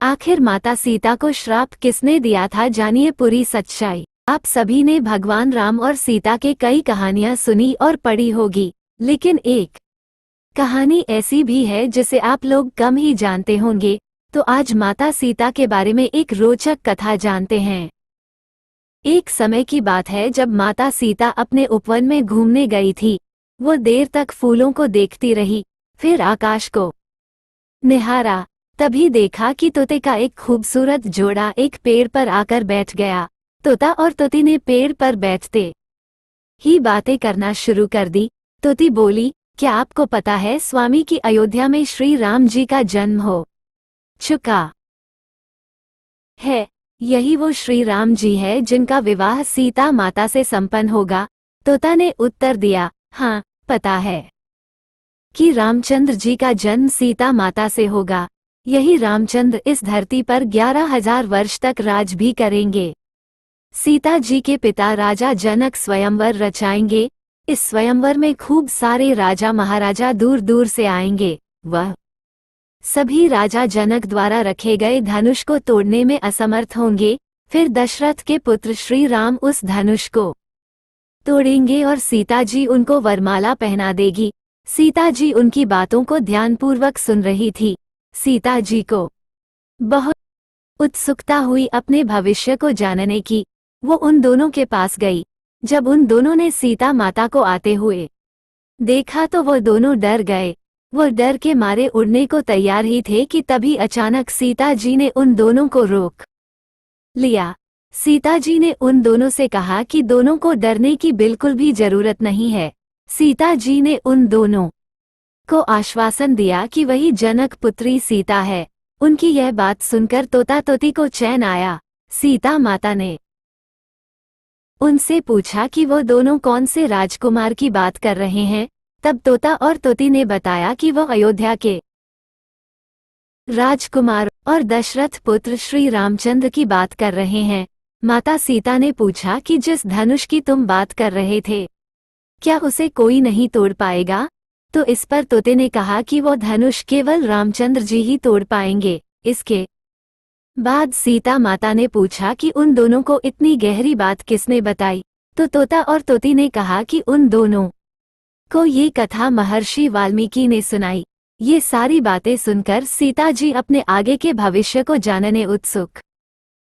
आखिर माता सीता को श्राप किसने दिया था, जानिए पूरी सच्चाई। आप सभी ने भगवान राम और सीता के कई कहानियां सुनी और पढ़ी होगी, लेकिन एक कहानी ऐसी भी है जिसे आप लोग कम ही जानते होंगे। तो आज माता सीता के बारे में एक रोचक कथा जानते हैं। एक समय की बात है जब माता सीता अपने उपवन में घूमने गई थी। वो देर तक फूलों को देखती रही, फिर आकाश को निहारा। तभी देखा कि तोते का एक खूबसूरत जोड़ा एक पेड़ पर आकर बैठ गया। तोता और तोती ने पेड़ पर बैठते ही बातें करना शुरू कर दी। तोती बोली, क्या आपको पता है स्वामी की अयोध्या में श्री राम जी का जन्म हो चुका है। यही वो श्री राम जी है जिनका विवाह सीता माता से संपन्न होगा। तोता ने उत्तर दिया, हाँ पता है कि रामचंद्र जी का जन्म सीता माता से होगा। यही रामचंद्र इस धरती पर 11,000 वर्ष तक राज भी करेंगे। सीता जी के पिता राजा जनक स्वयंवर रचाएंगे। इस स्वयंवर में खूब सारे राजा महाराजा दूर दूर से आएंगे। वह सभी राजा जनक द्वारा रखे गए धनुष को तोड़ने में असमर्थ होंगे। फिर दशरथ के पुत्र श्री राम उस धनुष को तोड़ेंगे और सीता जी उनको वरमाला पहना देगी। सीता जी उनकी बातों को ध्यानपूर्वक सुन रही थी। सीता जी को बहुत उत्सुकता हुई अपने भविष्य को जानने की। वो उन दोनों के पास गई। जब उन दोनों ने सीता माता को आते हुए देखा तो वो दोनों डर गए। वो डर के मारे उड़ने को तैयार ही थे कि तभी अचानक सीता जी ने उन दोनों को रोक लिया। सीता जी ने उन दोनों से कहा कि दोनों को डरने की बिल्कुल भी जरूरत नहीं है। सीता जी ने उन दोनों को आश्वासन दिया कि वही जनक पुत्री सीता है। उनकी यह बात सुनकर तोता तोती को चैन आया। सीता माता ने उनसे पूछा कि वो दोनों कौन से राजकुमार की बात कर रहे हैं। तब तोता और तोती ने बताया कि वो अयोध्या के राजकुमार और दशरथ पुत्र श्री रामचंद्र की बात कर रहे हैं। माता सीता ने पूछा कि जिस धनुष की तुम बात कर रहे थे, क्या उसे कोई नहीं तोड़ पाएगा? तो इस पर तोते ने कहा कि वो धनुष केवल रामचंद्र जी ही तोड़ पाएंगे। इसके बाद सीता माता ने पूछा कि उन दोनों को इतनी गहरी बात किसने बताई। तो तोता और तोती ने कहा कि उन दोनों को ये कथा महर्षि वाल्मीकि ने सुनाई। ये सारी बातें सुनकर सीता जी अपने आगे के भविष्य को जानने उत्सुक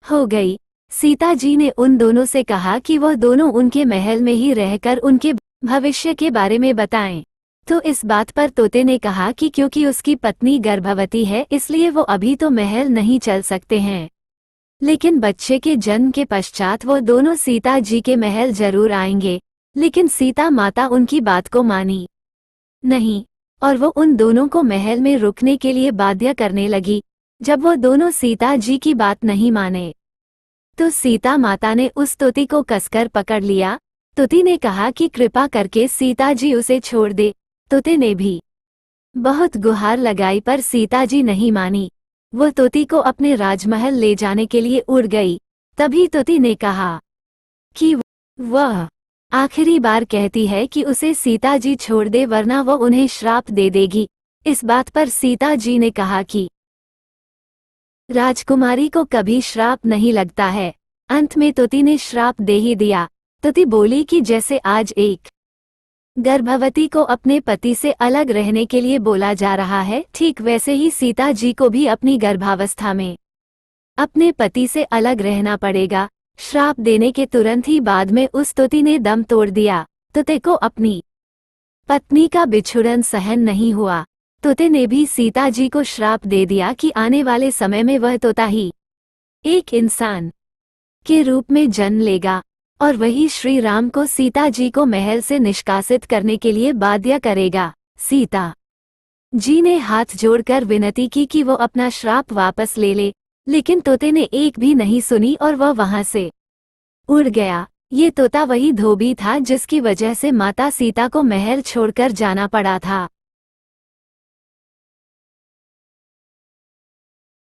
हो गई। सीता जी ने उन दोनों से कहा कि वह दोनों उनके महल में ही रहकर उनके भविष्य के बारे में बताएं। तो इस बात पर तोते ने कहा कि क्योंकि उसकी पत्नी गर्भवती है इसलिए वो अभी तो महल नहीं चल सकते हैं, लेकिन बच्चे के जन्म के पश्चात वो दोनों सीता जी के महल जरूर आएंगे। लेकिन सीता माता उनकी बात को मानी नहीं और वो उन दोनों को महल में रुकने के लिए बाध्य करने लगी। जब वो दोनों सीता जी की बात नहीं माने तो सीता माता ने उस तोती को कसकर पकड़ लिया। तोती ने कहा कि कृपा करके सीता जी उसे छोड़ दे। तोते ने भी बहुत गुहार लगाई पर सीता जी नहीं मानी। वो तोती को अपने राजमहल ले जाने के लिए उड़ गई। तभी तोती ने कहा कि वह आखिरी बार कहती है कि उसे सीता जी छोड़ दे वरना वो उन्हें श्राप दे देगी। इस बात पर सीता जी ने कहा कि राजकुमारी को कभी श्राप नहीं लगता है। अंत में तोती ने श्राप दे ही दिया। तोती बोली कि जैसे आज एक गर्भवती को अपने पति से अलग रहने के लिए बोला जा रहा है, ठीक वैसे ही सीता जी को भी अपनी गर्भावस्था में अपने पति से अलग रहना पड़ेगा। श्राप देने के तुरंत ही बाद में उस तोती ने दम तोड़ दिया। तोते को अपनी पत्नी का बिछुड़न सहन नहीं हुआ। तोते ने भी सीता जी को श्राप दे दिया कि आने वाले समय में वह तोता ही एक इंसान के रूप में जन्म लेगा और वही श्री राम को सीता जी को महल से निष्कासित करने के लिए बाध्य करेगा। सीता जी ने हाथ जोड़कर विनती की कि वो अपना श्राप वापस ले ले, लेकिन तोते ने एक भी नहीं सुनी और वह वहां से उड़ गया। ये तोता वही धोबी था जिसकी वजह से माता सीता को महल छोड़कर जाना पड़ा था।